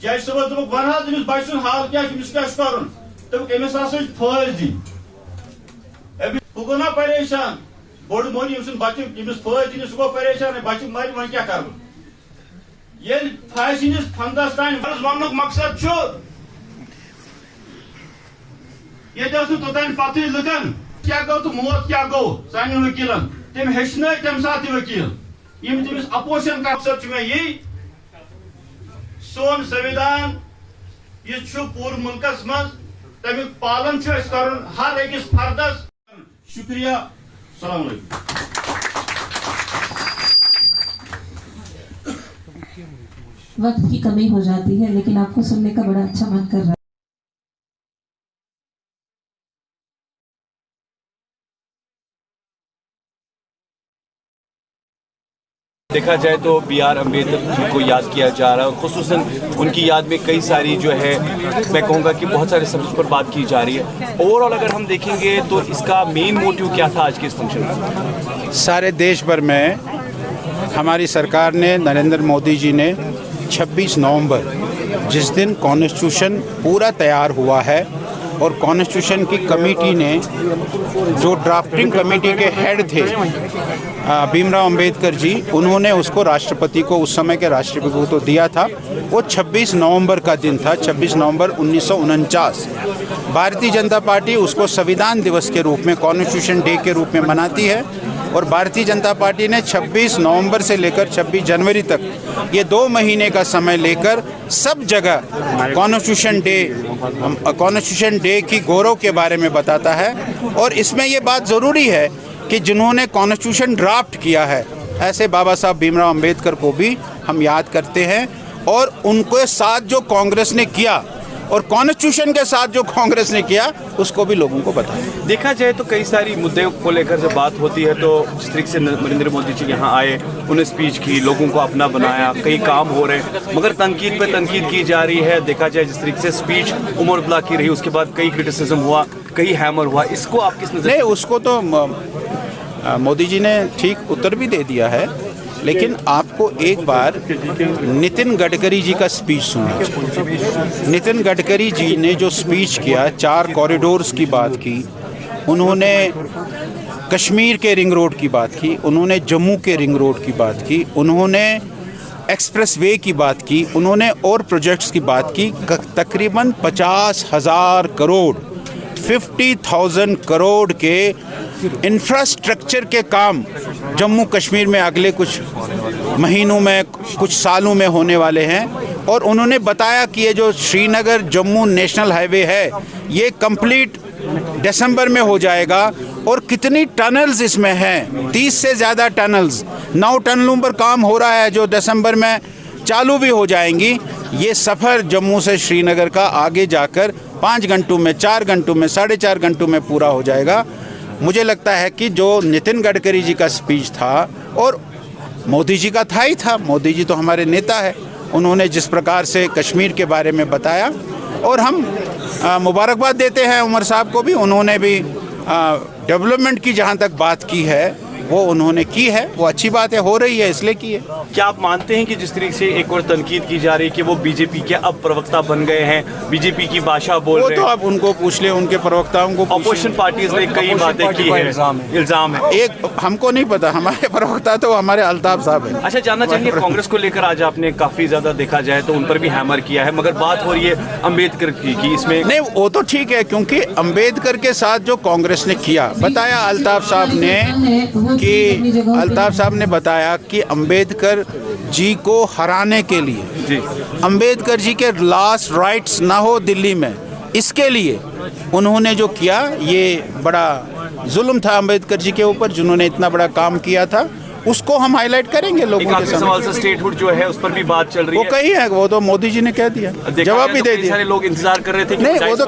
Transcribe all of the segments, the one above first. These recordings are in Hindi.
जज साहब दोप वन अमिस बच हाल क्या कर अमिस फौज दी बह गो ना परेशान बोड़ मोनी बच्चे अमिस फौज दिन सह गो परेशान बच्चे मर वो क्या कर ये फांसी फंदस तान वन मकसद ये तोतान पत लुकन क्या गो तो मौत क्या गो सान वकीलन तम हेचन तम सात वकील यम तमिस अपोजिशन का मकसद मे यही सोन संविधान यह पूरे मुल्कस मज तमिक पालन कर हर अकिस फर्दस। शुक्रिया। अस्सलाम वालेकुम। वक्त की कमी हो जाती है, लेकिन आपको सुनने का बड़ा अच्छा मन कर रहा है। देखा जाए तो बी.आर. अम्बेडकर जी को याद किया जा रहा है, खुसूसन उनकी याद में कई सारी जो है मैं कहूँगा कि बहुत सारे सब्जेक्ट पर बात की जा रही है। ओवरऑल अगर हम देखेंगे तो इसका मेन मोटिव क्या था आज के इस फंक्शन में? सारे देश भर में हमारी सरकार ने, नरेंद्र मोदी जी ने 26 नवंबर जिस दिन कॉन्स्टिट्यूशन पूरा तैयार हुआ है और कॉन्स्टिट्यूशन की कमेटी ने जो ड्राफ्टिंग कमेटी के हेड थे भीमराव अंबेडकर जी, उन्होंने उसको राष्ट्रपति को, उस समय के राष्ट्रपति को तो दिया था। वो 26 नवंबर का दिन था, 26 नवंबर 1949। भारतीय जनता पार्टी उसको संविधान दिवस के रूप में, कॉन्स्टिट्यूशन डे के रूप में मनाती है और भारतीय जनता पार्टी ने 26 नवंबर से लेकर 26 जनवरी तक ये 2 महीने का समय लेकर सब जगह कॉन्स्टिट्यूशन डे की गौरव के बारे में बताता है। और इसमें ये बात ज़रूरी है कि जिन्होंने कॉन्स्टिट्यूशन ड्राफ्ट किया है, ऐसे बाबा साहब भीमराव अंबेडकर को भी हम याद करते हैं और उनके साथ जो कांग्रेस ने किया और कॉन्स्टिट्यूशन के साथ जो कांग्रेस ने किया उसको भी लोगों को बताया। देखा जाए तो कई सारी मुद्दे को लेकर जब बात होती है तो जिस तरीके से नरेंद्र मोदी जी यहाँ आए, उन्हें स्पीच की, लोगों को अपना बनाया, कई काम हो रहे हैं, मगर तनकीद पे तनकीद की जा रही है। देखा जाए जिस तरीके से स्पीच उमर अब्दुल्ला की रही, उसके बाद कई क्रिटिसिज्म हुआ, कई हैमर हुआ, इसको आप किस नज़र? नहीं, उसको तो मोदी जी ने ठीक उत्तर भी दे दिया है, लेकिन आपको एक बार नितिन गडकरी जी का स्पीच सुना। नितिन गडकरी जी ने जो स्पीच किया, 4 कॉरिडोर्स की बात की, उन्होंने कश्मीर के रिंग रोड की बात की, उन्होंने जम्मू के रिंग रोड की बात की, उन्होंने एक्सप्रेसवे की बात की, उन्होंने और प्रोजेक्ट्स की बात की। तकरीबन 50,000 करोड़ 50,000 करोड़ के इंफ्रास्ट्रक्चर के काम जम्मू कश्मीर में अगले कुछ महीनों में, कुछ सालों में होने वाले हैं। और उन्होंने बताया कि ये जो श्रीनगर जम्मू नेशनल हाईवे है ये कंप्लीट दिसंबर में हो जाएगा। और कितनी टनल्स इसमें हैं, 30 से ज़्यादा टनल्स, 9 टनलों पर काम हो रहा है जो दिसंबर में चालू भी हो जाएंगी। ये सफ़र जम्मू से श्रीनगर का आगे जाकर 5 घंटों में, 4 घंटों में, 4.5 घंटों में पूरा हो जाएगा। मुझे लगता है कि जो नितिन गडकरी जी का स्पीच था और मोदी जी का था ही था, मोदी जी तो हमारे नेता है, उन्होंने जिस प्रकार से कश्मीर के बारे में बताया, और हम मुबारकबाद देते हैं उमर साहब को भी, उन्होंने भी डेवलपमेंट की जहाँ तक बात की है वो उन्होंने की है, वो अच्छी बात है, हो रही है, इसलिए की है। क्या आप मानते हैं कि जिस तरीके से एक और तनकीद की जा रही है कि वो बीजेपी के अब प्रवक्ता बन गए हैं, बीजेपी की भाषा बोल रहे हैं? वो तो आप उनको पूछ ले, उनके प्रवक्ताओं को। अपोजिशन पार्टीज ने कई बातें की है, इल्जाम है। एक हमको नहीं पता, हमारे प्रवक्ता तो हमारे अल्ताफ साहब है। अच्छा, जानना चाहेंगे कांग्रेस को लेकर आज आपने काफी ज्यादा देखा जाए तो उन पर भी हैमर किया है, मगर बात हो रही है अम्बेडकर की इसमें। नहीं, वो तो ठीक है, क्योंकि अम्बेडकर के साथ जो कांग्रेस ने किया, बताया अल्ताफ साहब ने बताया कि अम्बेडकर जी को हराने के लिए, अम्बेडकर जी के लास्ट राइट्स ना हो दिल्ली में, इसके लिए उन्होंने जो किया ये बड़ा जुल्म था अम्बेडकर जी के ऊपर, जिन्होंने इतना बड़ा काम किया था, उसको हम हाईलाइट करेंगे लोगों के सामने। स्टेटहुड जो है उस पर भी बात चल रही है, वो कही है, वो तो मोदी जी ने कह दिया, जवाब भी दे दिया। सारे लोग इंतजार कर रहे थे कि नहीं, वो तो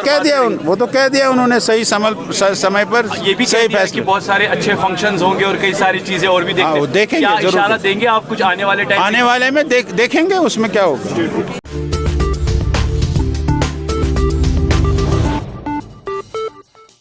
कह दिया उन्होंने सही समय पर। ये भी सही फैसला, बहुत सारे अच्छे फंक्शंस होंगे और कई सारी चीजें और भी देखेंगे। इशारा देंगे आप कुछ आने वाले टाइम, आने वाले में देखेंगे, उसमें क्या होगा।